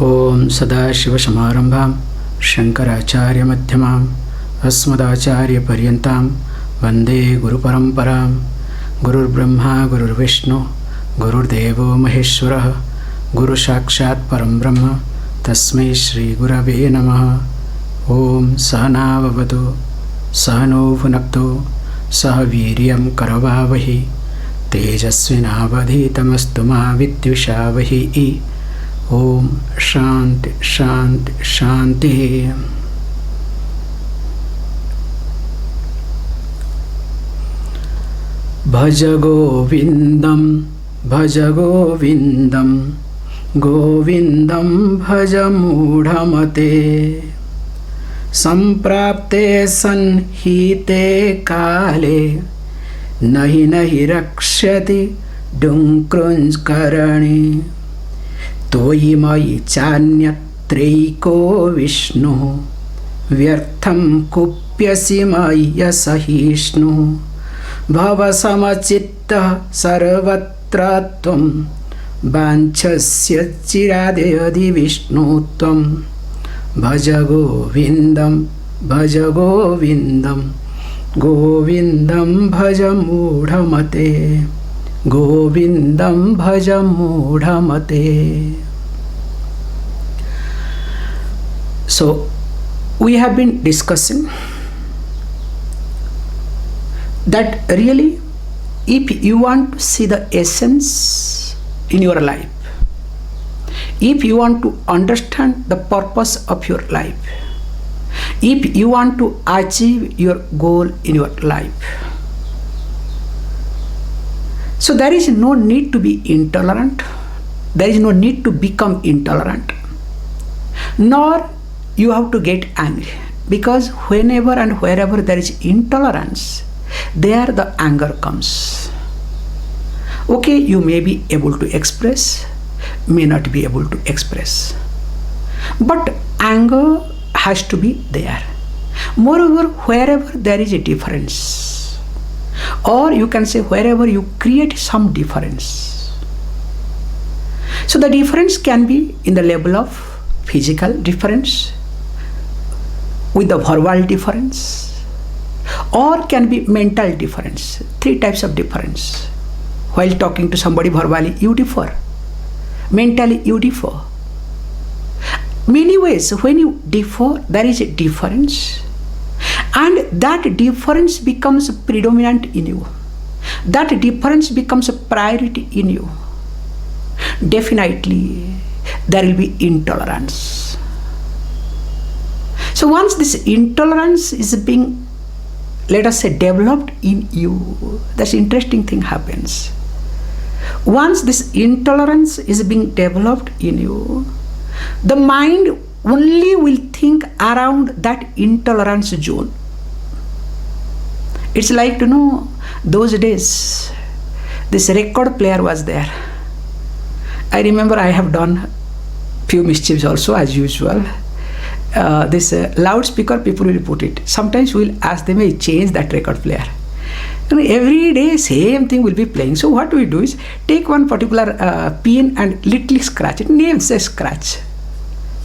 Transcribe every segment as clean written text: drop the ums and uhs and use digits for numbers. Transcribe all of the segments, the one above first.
Om Sadashiva-samārambhām Shankarācārya-madhyamām Asmadācārya-paryantam Vande Guru-paramparam. Gurur Brahma Gurur Vishnu Gurur Devo Maheshwara Guru Sakshat Param Brahma Tasmai Shri Gurave Namaha. Om Sahana Vavatu Sahano Bhunaktu Saha Viryam Karavavahi Tejasvinavadhitamastu ma vidyushavahi. Om Shanti Shanti Shanti. Bhaja Govindam Bhaja Govindam Govindam Bhaja Mudhamate Samprapte sanhite kale Nahi nahi rakshati dunkrunj karani Toyi mayi chanyatreiko Vishnu Vyartham kupyasi maya sahishnu Bhava samachitta sarvatrōtsṛja Vanchasya chiradeyadi Vishnu tvam. Bhaja Govindam Bhaja Govindam Govindam Bhaja Mudhamate Govindam Bhaja Mudhamate. So we have been discussing that really if you want to see the essence in your life, if you want to understand the purpose of your life, if you want to achieve your goal in your life, so there is no need to be intolerant, there is no need to become intolerant, nor you have to get angry, because whenever and wherever there is intolerance, there the anger comes. Okay, you may be able to express, may not be able to express, but anger has to be there. Moreover, wherever there is a difference, or you can say wherever you create some difference, so the difference can be in the level of physical difference, with the verbal difference, or can be mental difference. Three types of difference. While talking to somebody verbally, you differ. Mentally, you differ. Many ways, when you differ, there is a difference, and that difference becomes predominant in you. That difference becomes a priority in you. Definitely, there will be intolerance. So once this intolerance is being, let us say, developed in you, that's interesting thing happens. Once this intolerance is being developed in you, the mind only will think around that intolerance zone. It's like, those days, this record player was there. I remember I have done few mischiefs also, as usual. This loudspeaker, people will put it. Sometimes we'll ask them, hey, change that record player. Every day same thing will be playing. So what we do is take one particular pin and little scratch it. Namesake scratch.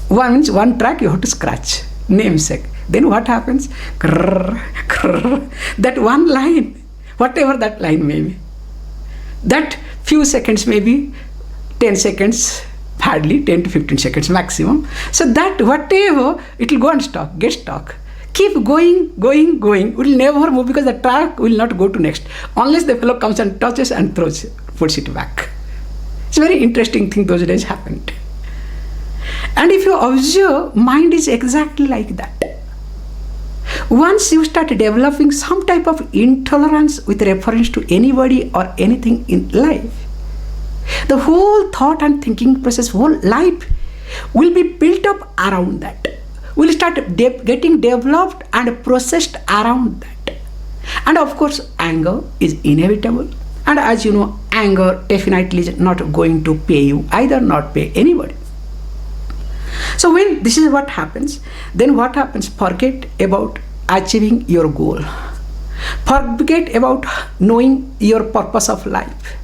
One means one track you have to scratch. Namesake. Then what happens? Krrr, krrr. That one line, whatever that line may be, that few seconds, maybe 10 seconds, hardly 10 to 15 seconds maximum. So that whatever, it will go and stop, get stuck. Keep going, going, going. It will never move because the track will not go to next unless the fellow comes and touches and puts it back. It's a very interesting thing those days happened. And if you observe, mind is exactly like that. Once you start developing some type of intolerance with reference to anybody or anything in life, the whole thought and thinking process, whole life will be built up around that. Will start getting developed and processed around that. And of course, anger is inevitable. And as you know, anger definitely is not going to pay you either, not pay anybody. So when this is what happens, then what happens? Forget about achieving your goal. Forget about knowing your purpose of life.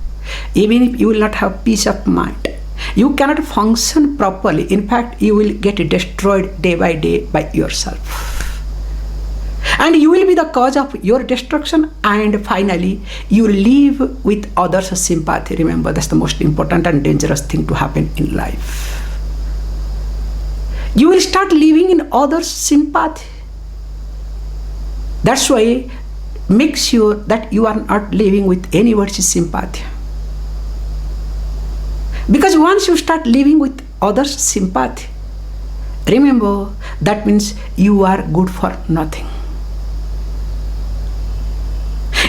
Even if you will not have peace of mind, You cannot function properly. In fact, you will get destroyed day by day by yourself. And you will be the cause of your destruction, and finally, you live with others' sympathy. Remember, that's the most important and dangerous thing to happen in life. You will start living in others' sympathy. That's why make sure that you are not living with anybody's sympathy. Because once you start living with others' sympathy, remember, that means you are good for nothing.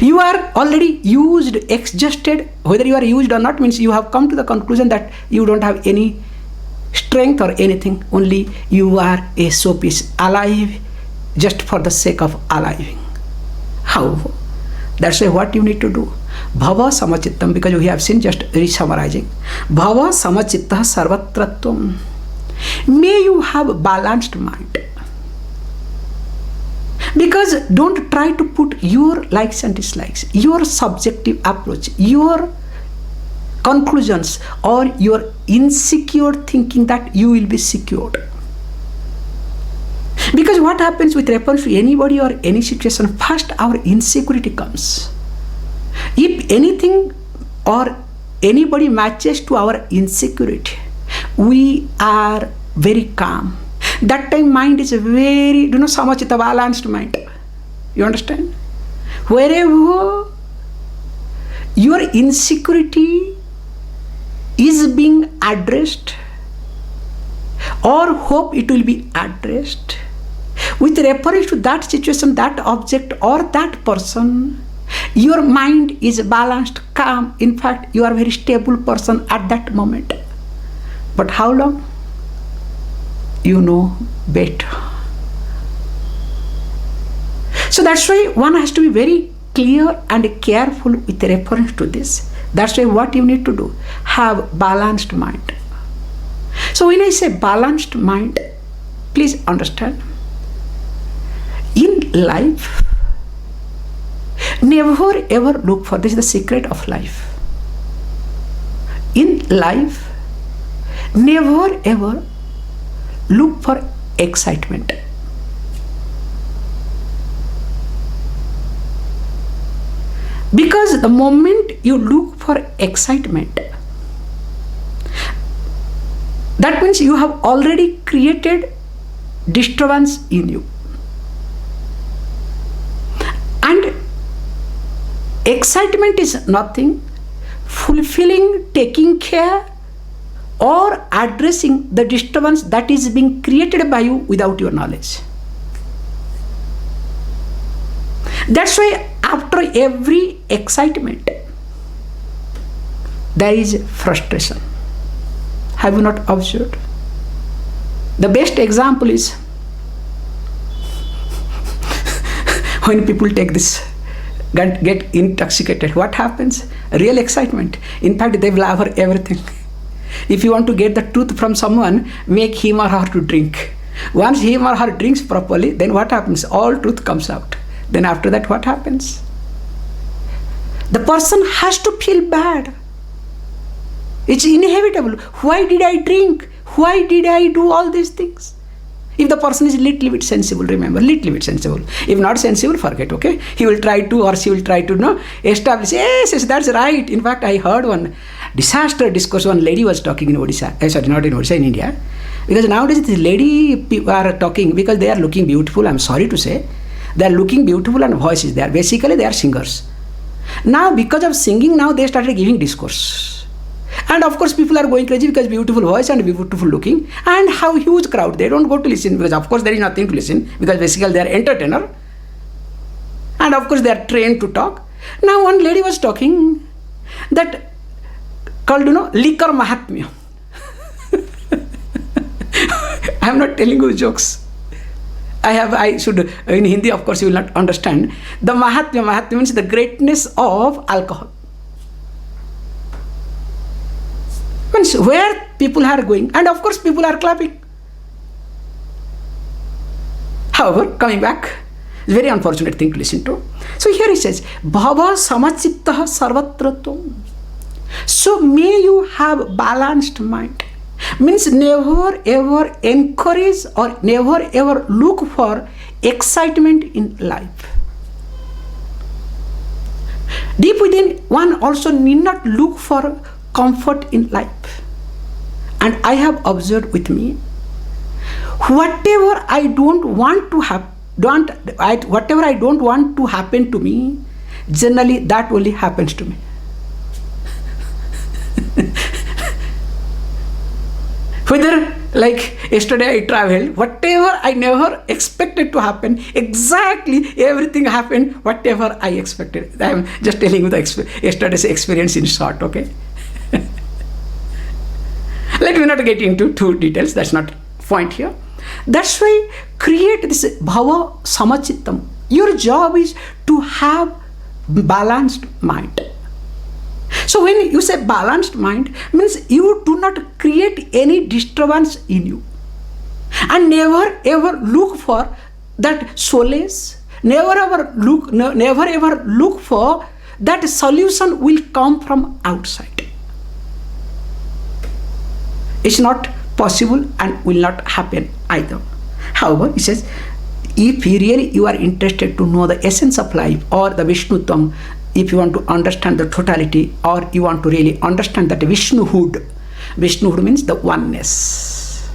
You are already used, exhausted. Whether you are used or not means you have come to the conclusion that you don't have any strength or anything. Only you are a showpiece, alive just for the sake of aliving. How? That's why what you need to do. Bhava samachittam, because we have seen, just re-summarizing. Bhava samachitta sarvatrōtsṛja. May you have balanced mind. Because don't try to put your likes and dislikes, your subjective approach, your conclusions, or your insecure thinking that you will be secured. Because what happens with reference to anybody or any situation, first our insecurity comes. If anything or anybody matches to our insecurity, we are very calm. That time mind is very, samachita, balanced mind. You understand? Wherever your insecurity is being addressed, or hope it will be addressed, with reference to that situation, that object, or that person, your mind is balanced, calm. In fact, you are a very stable person at that moment. But how long? You know better. So that's why one has to be very clear and careful with reference to this. That's why what you need to do, have balanced mind. So when I say balanced mind, please understand, in life, never ever look for, this is the secret of life. In life, never ever look for excitement. Because the moment you look for excitement, that means you have already created disturbance in you. And excitement is nothing, fulfilling, taking care, or addressing the disturbance that is being created by you without your knowledge. That's why after every excitement, there is frustration. Have you not observed? The best example is when people take this, get intoxicated, what happens? Real excitement. In fact, they will offer everything. If you want to get the truth from someone, make him or her to drink. Once him or her drinks properly, then what happens? All truth comes out. Then after that, what happens? The person has to feel bad. It's inevitable. Why did I drink? Why did I do all these things? If the person is little bit sensible, remember, little bit sensible. If not sensible, forget, okay? He will try to, or she will try to, establish, yes, that's right. In fact, I heard one disaster discourse. One lady was talking in Odisha, sorry, not in Odisha, in India. Because nowadays, this lady people are talking because they are looking beautiful, I'm sorry to say. They are looking beautiful and voice is there. Basically, they are singers. Now, because of singing, now they started giving discourse. And of course, people are going crazy because beautiful voice and beautiful looking, and how huge crowd. They don't go to listen because of course there is nothing to listen because basically they are entertainer. And of course they are trained to talk. Now one lady was talking that called, liquor mahatmya. I am not telling you jokes. I should, in Hindi of course you will not understand. The mahatmya means the greatness of alcohol. Means where people are going, and of course people are clapping. However, coming back, it's a very unfortunate thing to listen to. So here he says, Bhava samachitta sarvatrōtsṛja. So may you have balanced mind. Means never ever encourage or never ever look for excitement in life. Deep within, one also need not look for comfort in life. And I have observed with me, whatever I don't want to whatever I don't want to happen to me, generally that only happens to me. Whether like yesterday I traveled, whatever I never expected to happen, exactly everything happened, whatever I expected. I am just telling you the yesterday's experience in short, okay? Let me not get into too details, that's not point here. That's why create this bhava samachittam. Your job is to have balanced mind. So when you say balanced mind, means you do not create any disturbance in you. And never ever look for that solace, never ever look for that solution will come from outside. It's not possible and will not happen either. However, he says, if really you are interested to know the essence of life or the Vishnutvam, if you want to understand the totality or you want to really understand that Vishnuhood, Vishnuhood means the oneness.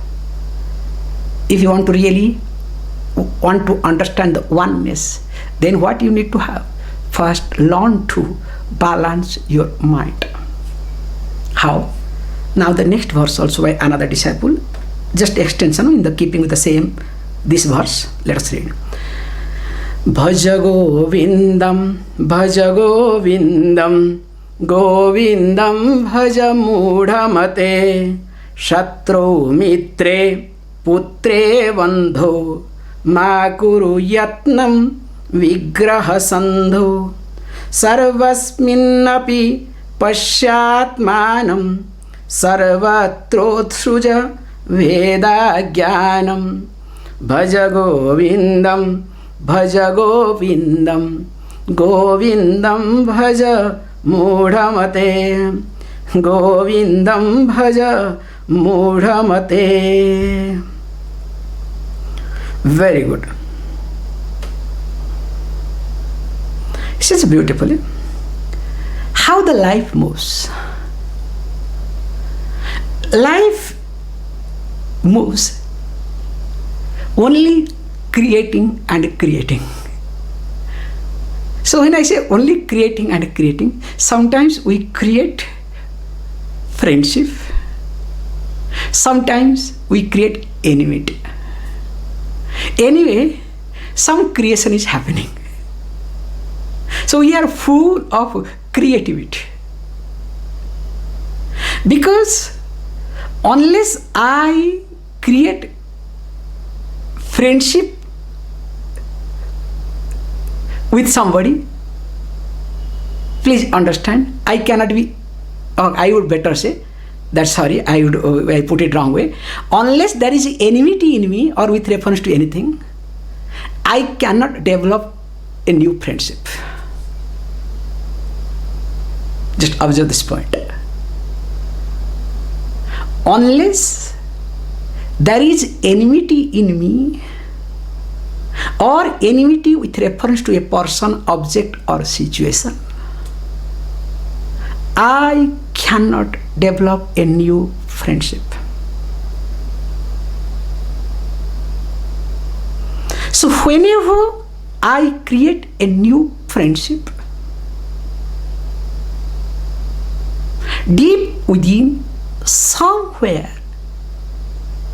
If you want to really understand the oneness, then what you need to have? First, learn to balance your mind. How? Now the next verse also by another disciple, just extension in the keeping with the same, this verse, let us read. Bhaja Govindam, Bhaja Govindam, Govindam Bhaja Mudhamate, śatrau mitrē, putrē bandhau, ma kuru yatnaṃ, vigrahasandhau, sarvasminnapi paśyātmānaṃ, sarvatrōtsṛja, bhēdājñānam. Bhaja Govindam, Bhaja Govindam, Govindam Bhaja Mudhamate, Govindam Bhaja Mudhamate. Very good. It says beautifully how the life moves. Life moves only creating and creating. So when I say only creating and creating, sometimes we create friendship, sometimes we create enmity. Anyway, some creation is happening. So we are full of creativity. Because unless I create friendship with somebody, please understand, I cannot be, or I would better say, that's sorry, I put it wrong way. Unless there is enmity in me or with reference to anything, I cannot develop a new friendship. Just observe this point. Unless there is enmity in me or enmity with reference to a person, object or situation, I cannot develop a new friendship. So whenever I create a new friendship, deep within, somewhere,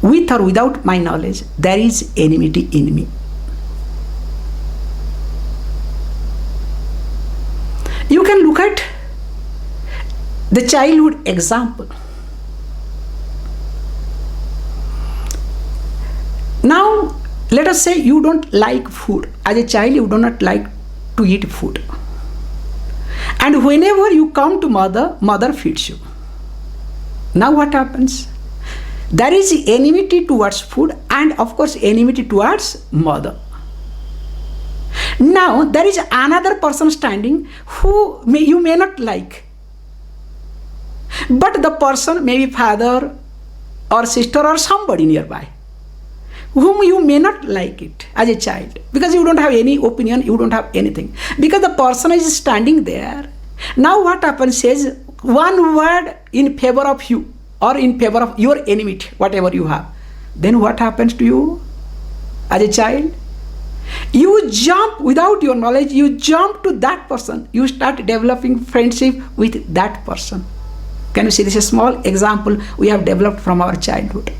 with or without my knowledge, there is enmity in me. You can look at the childhood example. Now, let us say you don't like food. As a child, you do not like to eat food. And whenever you come to mother feeds you. Now what happens? There is enmity towards food and of course enmity towards mother. Now there is another person standing who you may not like. But the person may be father or sister or somebody nearby, whom you may not like it as a child, because you don't have any opinion, you don't have anything. Because the person is standing there. Now what happens is, one word in favor of you or in favor of your enmity, whatever you have. Then what happens to you as a child? You jump without your knowledge, you jump to that person. You start developing friendship with that person. Can you see? This is a small example we have developed from our childhood.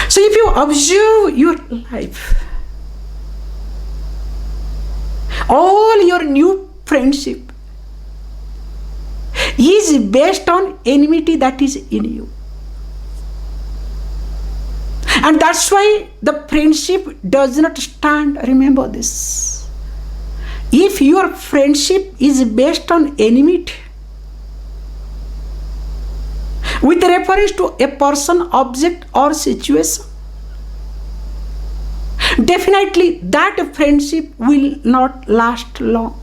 So if you observe your life, all your new friendship is based on enmity that is in you. And that's why the friendship does not stand. Remember this. If your friendship is based on enmity, with reference to a person, object or situation, definitely that friendship will not last long.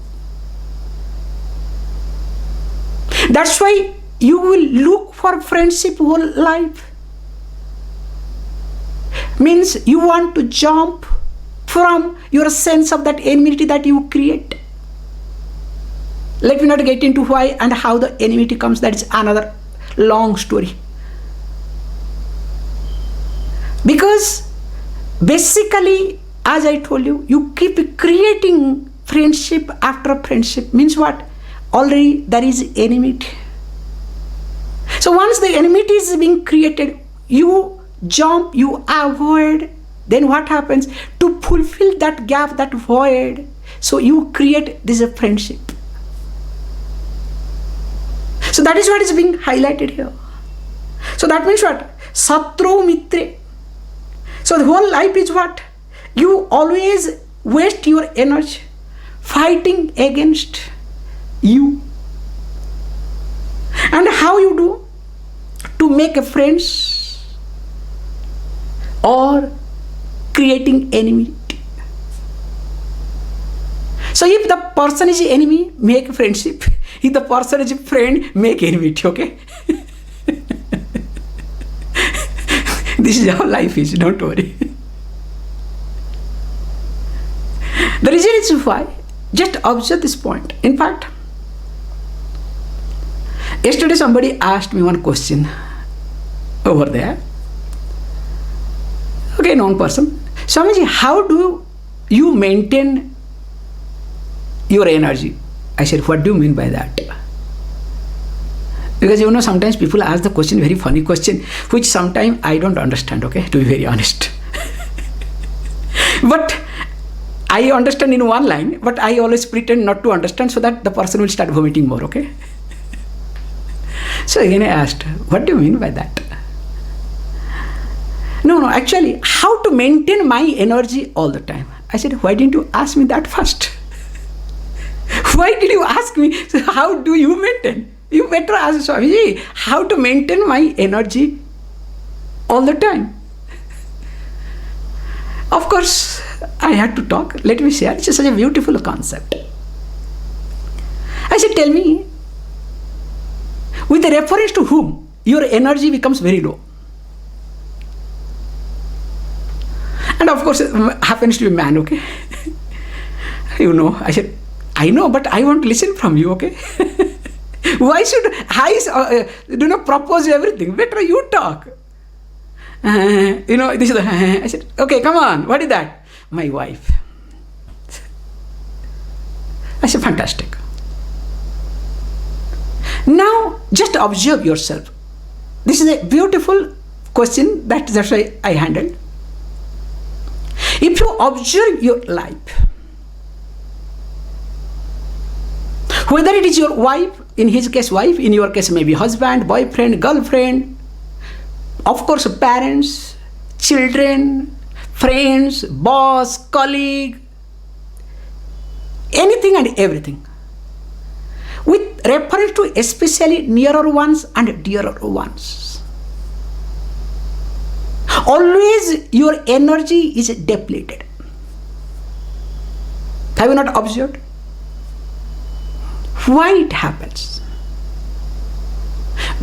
That's why you will look for friendship whole life. Means you want to jump from your sense of that enmity that you create. Let me not get into why and how the enmity comes. That is another long story. Because basically, as I told you, you keep creating friendship after friendship. Means what? Already there is enmity. So once the enmity is being created, you jump, you avoid. Then what happens? To fulfill that gap, that void, so you create this friendship. So that is what is being highlighted here. So that means what? śatrau mitrē. So the whole life is what? You always waste your energy fighting against you. And how you do? To make a friends or creating enmity. So if the person is enemy, make friendship. If the person is friend, make enmity, okay? This is how life is, don't worry. The reason is why, just observe this point. In fact, yesterday somebody asked me one question over there. Okay, known person. Swamiji, how do you maintain your energy? I said, what do you mean by that? Because you know, sometimes people ask the question, very funny question, which sometimes I don't understand, okay, to be very honest. But I understand in one line, but I always pretend not to understand so that the person will start vomiting more, okay? So again I asked, what do you mean by that? No, actually, how to maintain my energy all the time? I said, why didn't you ask me that first? Why did you ask me, so how do you maintain? You better ask Swamiji, how to maintain my energy all the time? Of course, I had to talk. Let me share. It's such a beautiful concept. I said, tell me, with reference to whom your energy becomes very low? And of course, it happens to be a man, okay? You know, I said, I know, but I want to listen from you, okay? Why should I do not propose everything? Better you talk. You know, this is I said, okay, come on, what is that? My wife. I said, fantastic. Now, just observe yourself. This is a beautiful question, that's why I handled. If you observe your life, whether it is your wife, in his case wife, in your case maybe husband, boyfriend, girlfriend, of course parents, children, friends, boss, colleague, anything and everything, with reference to especially nearer ones and dearer ones, always your energy is depleted. Have you not observed? Why it happens?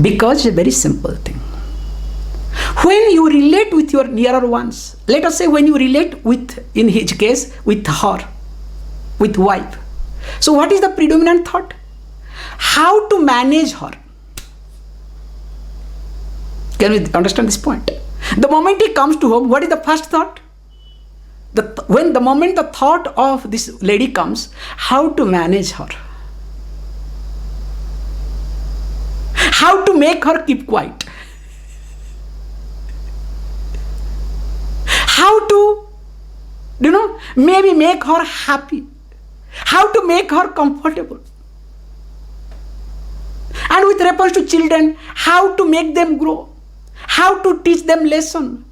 Because it's a very simple thing. When you relate with your nearer ones, let us say when you relate with, in his case, with her, with wife. So what is the predominant thought? How to manage her. Can we understand this point? The moment he comes to home, what is the first thought? The moment the thought of this lady comes, how to manage her. How to make her keep quiet. How to, maybe make her happy. How to make her comfortable. And with reference to children, how to make them grow. How to teach them lesson.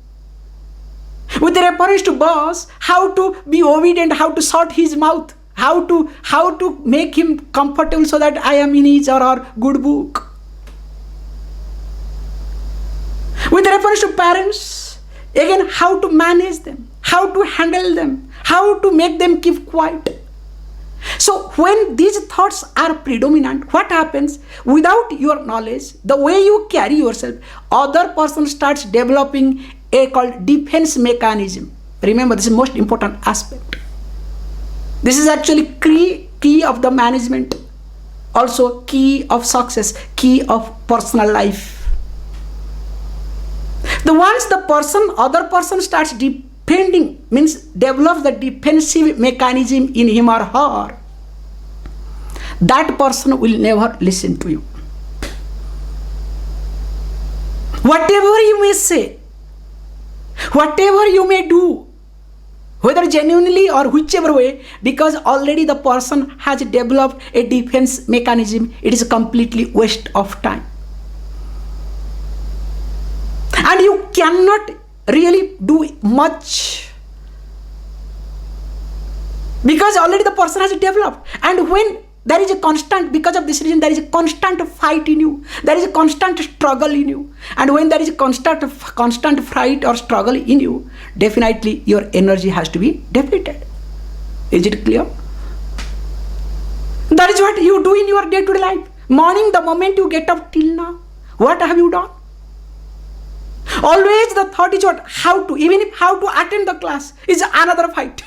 With reference to boss, how to be obedient, how to shut his mouth, how to make him comfortable so that I am in his or her good book. With reference to parents, again, how to manage them, how to handle them, how to make them keep quiet. So when these thoughts are predominant, what happens? Without your knowledge, the way you carry yourself, other person starts developing a called defense mechanism. Remember, this is most important aspect. This is actually key of the management, also key of success, key of personal life. Once the other person starts defending, means develops the defensive mechanism in him or her, that person will never listen to you. Whatever you may say, whatever you may do, whether genuinely or whichever way, because already the person has developed a defense mechanism, it is a completely waste of time. And you cannot really do much because already the person has developed. And when there is a constant, because of this reason, there is a constant fight in you. There is a constant struggle in you. And when there is a constant fight or struggle in you, definitely your energy has to be depleted. Is it clear? That is what you do in your day-to-day life. Morning, the moment you get up till now, what have you done? Always the thought is what? How to, even if how to attend the class is another fight.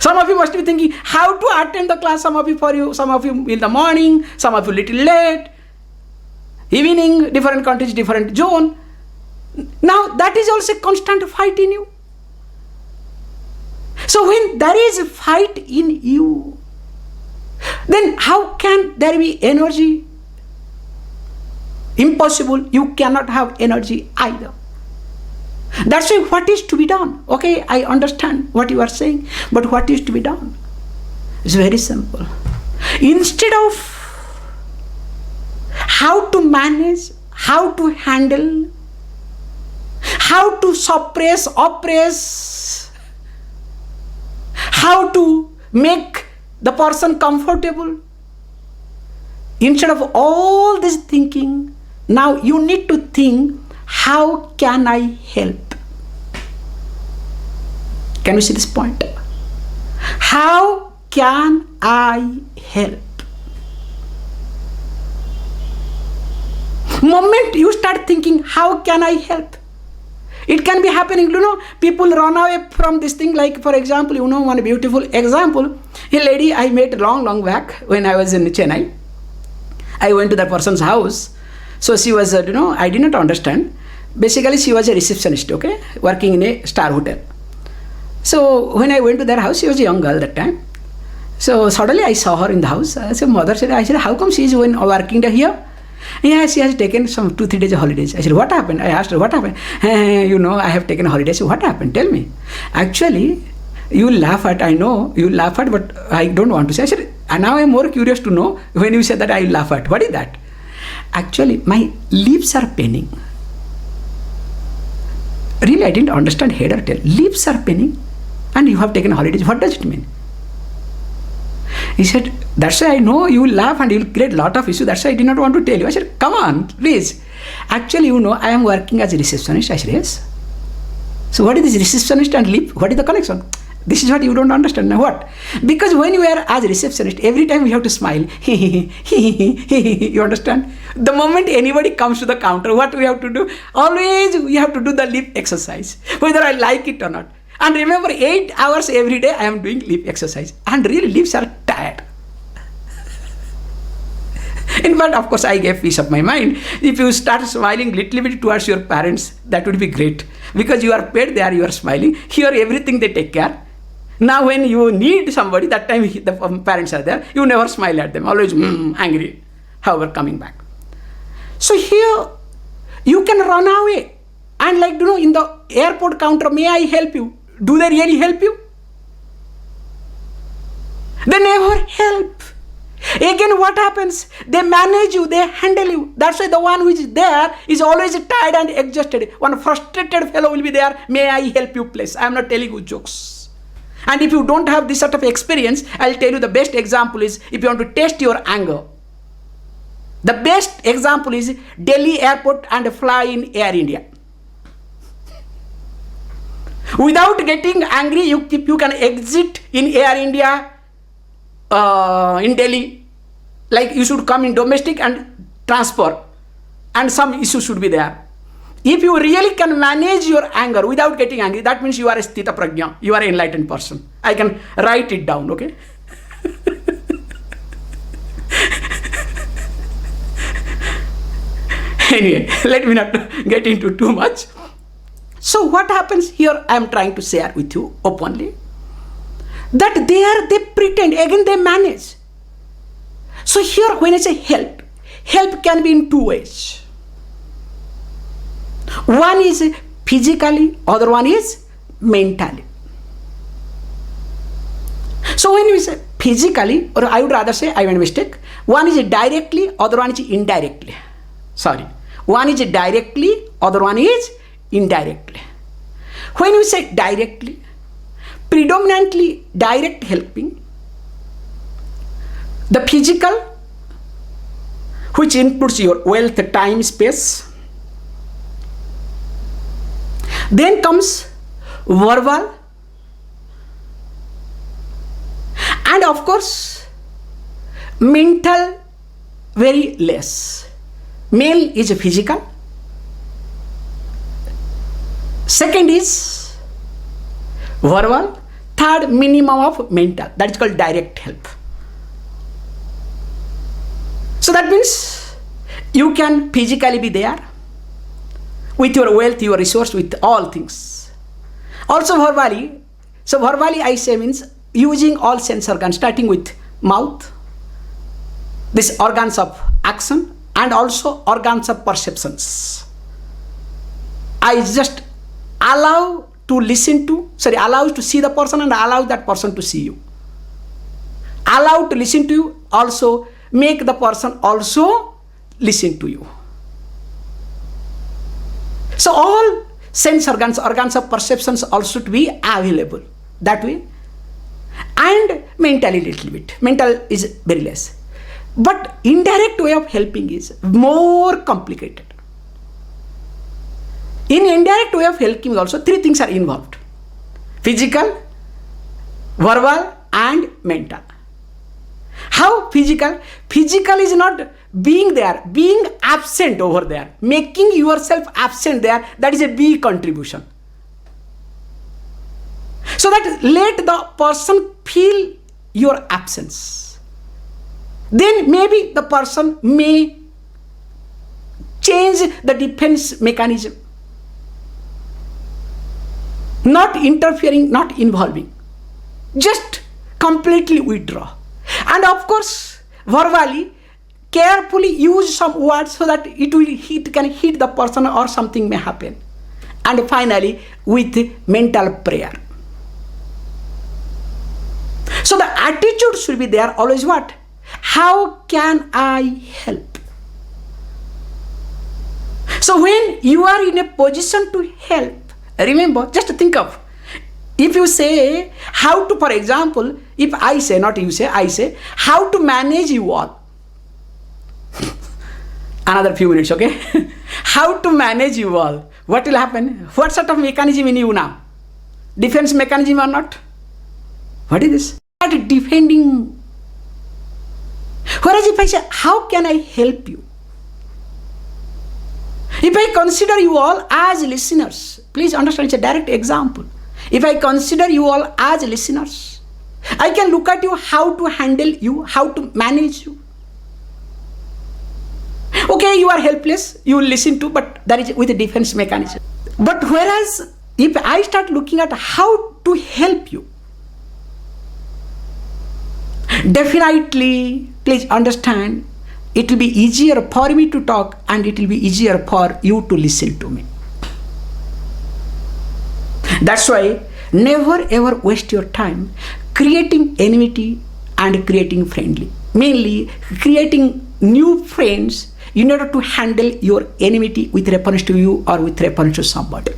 Some of you must be thinking how to attend the class, some of you in the morning, some of you little late, evening, different countries, different zone. Now that is also a constant fight in you. So when there is a fight in you, then how can there be energy? Impossible. You cannot have energy either. That's why what is to be done? Okay, I understand what you are saying, but what is to be done? It's very simple. Instead of how to manage, how to handle, how to suppress, oppress, how to make the person comfortable, instead of all this thinking, now you need to think, how can I help? Can you see this point? How can I help? Moment you start thinking, how can I help? It can be happening, people run away from this thing. Like, for example, one beautiful example, a lady I met long back when I was in Chennai. I went to that person's house. So she was, I did not understand. Basically, she was a receptionist, okay, working in a star hotel. So when I went to their house, she was a young girl that time. So suddenly I saw her in the house. So mother said, how come she is working here? Yeah, she has taken some 2-3 days of holidays. I said, what happened? I asked her, what happened? I have taken holidays. So what happened? Tell me. Actually, you laugh at, I know, you laugh at, but I don't want to say. I said, and now I am more curious to know when you said that I laugh at. What is that? Actually, my lips are paining. Really, I didn't understand head or tail. Lips are paining and you have taken holidays. What does it mean? He said, that's why I know you will laugh and you will create a lot of issues. That's why I did not want to tell you. I said, come on, please. Actually, I am working as a receptionist. I said, yes. So what is this receptionist and lip? What is the connection? This is what you don't understand. Now what? Because when you are as receptionist, every time you have to smile. You understand? The moment anybody comes to the counter, what we have to do? Always we have to do the lip exercise, whether I like it or not. And remember, 8 hours every day I am doing lip exercise. And really lips are tired. In fact, of course, I gave peace of my mind. If you start smiling little bit towards your parents, that would be great. Because you are paid there, you are smiling. Here, everything they take care. Now, when you need somebody, that time the parents are there, you never smile at them. Always angry, however, coming back. So here, you can run away. And like, in the airport counter, may I help you? Do they really help you? They never help. Again, what happens? They manage you, they handle you. That's why the one who is there is always tired and exhausted. One frustrated fellow will be there. May I help you, please? I am not telling you jokes. And if you don't have this sort of experience, I'll tell you the best example is if you want to test your anger. The best example is Delhi airport and fly in Air India. Without getting angry, you can exit in Air India in Delhi. Like you should come in domestic and transfer. And some issue should be there. If you really can manage your anger without getting angry, that means you are a sthita prajna. You are an enlightened person. I can write it down, okay? Anyway, let me not get into too much. So what happens here, I am trying to share with you openly, that they pretend, again they manage. So here when I say help, help can be in two ways. One is physically, other one is mentally. So when we say physically, or I would rather say, I made a mistake, one is directly, other one is indirectly. Sorry. One is directly, other one is indirectly. When we say directly, predominantly direct helping, the physical, which includes your wealth, time, space. Then comes verbal, and of course mental, very less. Male is physical. Second is verbal. Third, minimum of mental. That is called direct help. So that means you can physically be there with your wealth, your resource, with all things. Also verbally. So verbally I say means using all sense organs, starting with mouth, these organs of action, and also organs of perceptions. I just allow to see the person and allow that person to see you. Allow to listen to you, also make the person also listen to you. So all sense organs, organs of perceptions also to be available that way. And mentally little bit. Mental is very less. But indirect way of helping is more complicated. In indirect way of helping also, three things are involved. Physical, verbal, and mental. How physical? Physical is not being there, being absent over there. Making yourself absent there, that is a big contribution. So that let the person feel your absence. Then maybe the person may change the defense mechanism. Not interfering, not involving. Just completely withdraw. And of course, verbally, carefully use some words so that it can hit the person or something may happen. And finally, with mental prayer. So the attitude should be there always what? How can I help? So when you are in a position to help, remember, just think of, if you say how to, for example, if I say, not you say, I say, how to manage you all. Another few minutes, okay? How to manage you all. What will happen? What sort of mechanism in you now? Defense mechanism or not? What is this? Start defending. Whereas if I say, how can I help you? If I consider you all as listeners, please understand, it's a direct example. If I consider you all as listeners, I can look at you, how to handle you, how to manage you. Okay, you are helpless, you will listen to, but that is with a defense mechanism. But whereas if I start looking at how to help you, definitely, please understand, it will be easier for me to talk and it will be easier for you to listen to me. That's why never ever waste your time creating enmity and creating friendly. Mainly creating new friends in order to handle your enmity with reference to you or with reference to somebody.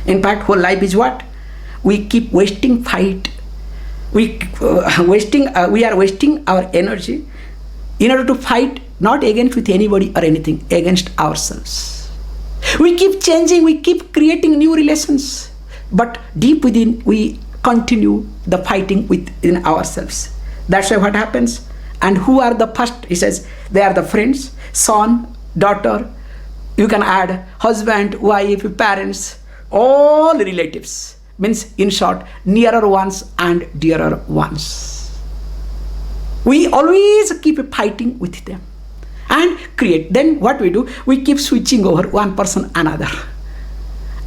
In fact, whole life is what? We keep wasting fight. We are wasting our energy in order to fight not against with anybody or anything, against ourselves. We keep changing, we keep creating new relations, but deep within we continue the fighting within ourselves. That's why what happens? And who are the first? He says, they are the friends, son, daughter, you can add husband, wife, parents, all relatives. Means, in short, nearer ones and dearer ones. We always keep fighting with them and create. Then what we do? We keep switching over one person another.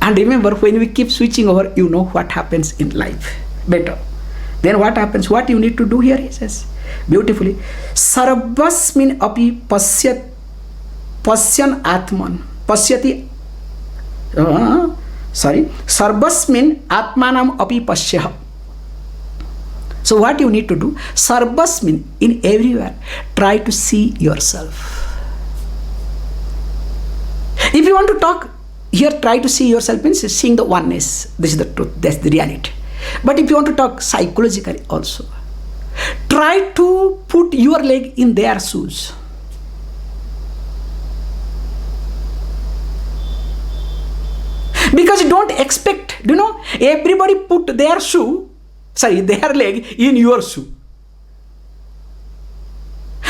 And remember, when we keep switching over, you know what happens in life better. Then what happens? What you need to do here, he says beautifully, sarvasminnapi paśyātmānaṃ. Sarvasminnapi api paśyah. So what you need to do? Sarvasmin, in everywhere, try to see yourself. If you want to talk here, try to see yourself means seeing the oneness. This is the truth, that's the reality. But if you want to talk psychologically also, try to put your leg in their shoes. Because you don't expect, everybody put their leg in your shoe.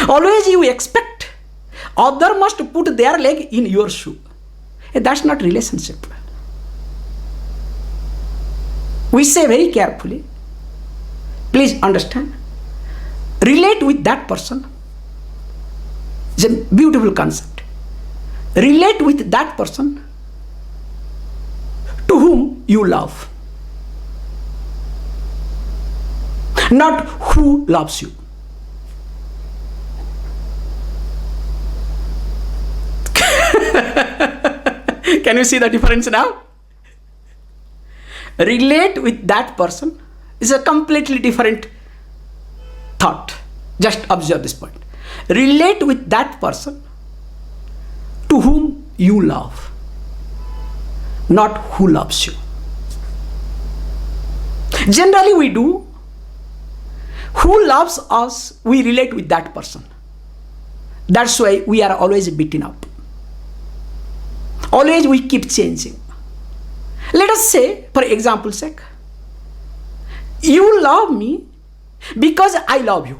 Always you expect other must put their leg in your shoe. That's not relationship. We say very carefully, please understand, relate with that person. It's a beautiful concept. Relate with that person to whom you love, not who loves you. Can you see the difference now? Relate with that person is a completely different thought. Just observe this point. Relate with that person to whom you love, not who loves you. Generally we do. Who loves us, we relate with that person. That's why we are always beaten up. Always we keep changing. Let us say, for example's sake, you love me because I love you.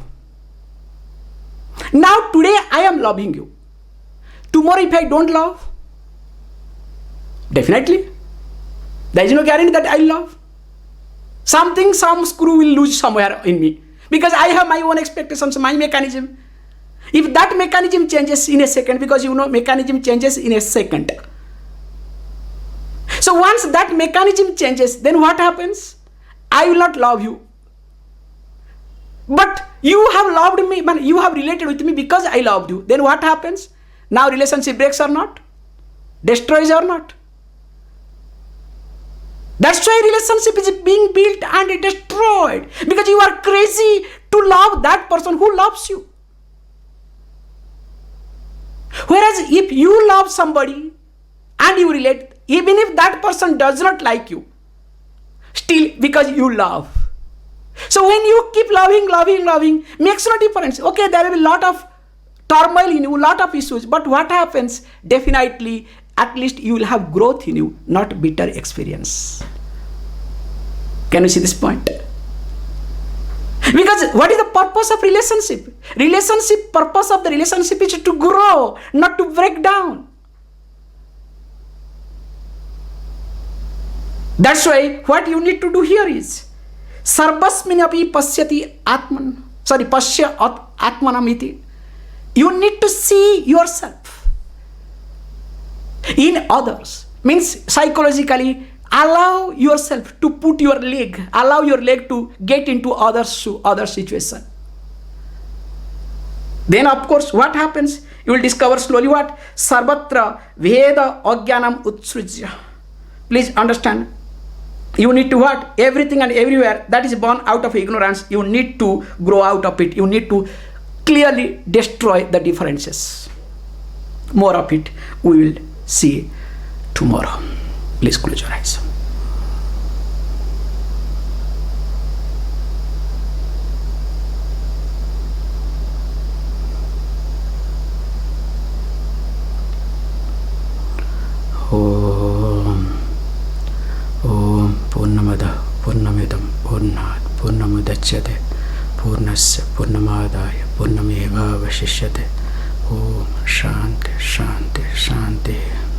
Now today I am loving you. Tomorrow if I don't love, definitely there is no guarantee that I love. Some screw will lose somewhere in me because I have my own expectations, my mechanism. If that mechanism changes in a second, because mechanism changes in a second. So once that mechanism changes, then what happens? I will not love you. But you have loved me, you have related with me because I loved you. Then what happens? Now relationship breaks or not? Destroys or not? That's why relationship is being built and destroyed. Because you are crazy to love that person who loves you. Whereas if you love somebody and you relate, even if that person does not like you, still because you love. So when you keep loving, makes no difference. Okay, there will be a lot of turmoil in you, a lot of issues. But what happens? Definitely, at least you will have growth in you, not bitter experience. Can you see this point? Because what is the purpose of relationship? Purpose of the relationship is to grow, not to break down. That's why what you need to do here is sarvasminnapi paśyātmānaṃ. paśyātmānaṃ. You need to see yourself in others. Means psychologically, allow yourself to put your leg, allow your leg to get into other situation. Then of course what happens? You will discover slowly what? Sarvatra bhēdājñānam utsrujya. Please understand. You need to what? Everything and everywhere that is born out of ignorance, you need to grow out of it. You need to clearly destroy the differences. More of it we will see tomorrow. Please close your eyes. Om Purnamada Purnamidam Purnat Purnamudachyate Purnasya Purnamadaya Purnameva Vashishyate. Om Shanti Shanti Shanti.